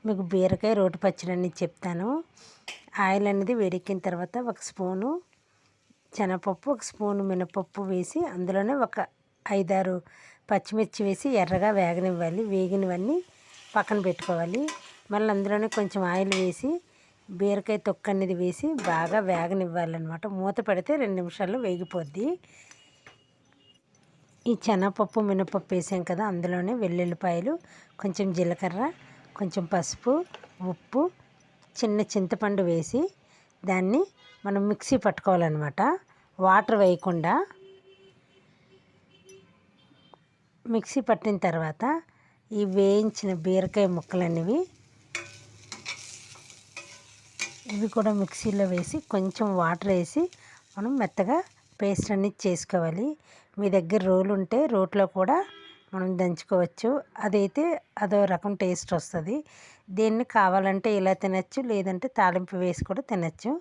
మీకు బీరకాయ రోటి పచ్చడి అనేది చెప్తాను. ఆయిల్ అనేది వేడెక్కిన తర్వాత ఒక స్పూను శనగపప్పు, ఒక స్పూను మినపప్పు వేసి అందులోనే ఒక 5-6 పచ్చిమిర్చి వేసి ఎర్రగా వేగనివ్వాలి. వేగినవన్నీ పక్కన పెట్టుకోవాలి. మళ్ళీ అందులోనే కొంచెం ఆయిల్ వేసి బీరకాయ తొక్కు అనేది వేసి బాగా వేగనివ్వాలన్నమాట. మూత పెడితే 2 నిమిషాల్లో వేగిపోద్ది. ఈ శనగపప్పు మినపప్పు వేసాం కదా, అందులోనే వెల్లుల్లిపాయలు, కొంచెం జీలకర్ర, కొంచెం పసుపు, ఉప్పు, చిన్న చింతపండు వేసి దాన్ని మనం మిక్సీ పట్టుకోవాలన్నమాట. వాటర్ వేయకుండా మిక్సీ పట్టిన తర్వాత ఈ వేయించిన బీరకాయ ముక్కలనేవి ఇవి కూడా మిక్సీలో వేసి కొంచెం వాటర్ వేసి మనం మెత్తగా పేస్ట్ అనేది చేసుకోవాలి. మీ దగ్గర రోలు ఉంటే రోట్లో కూడా మనం దంచుకోవచ్చు. అదైతే అదో రకం టేస్ట్ వస్తుంది. దీన్ని కావాలంటే ఇలా తినచ్చు, లేదంటే తాలింపు వేసి కూడా తినచ్చు.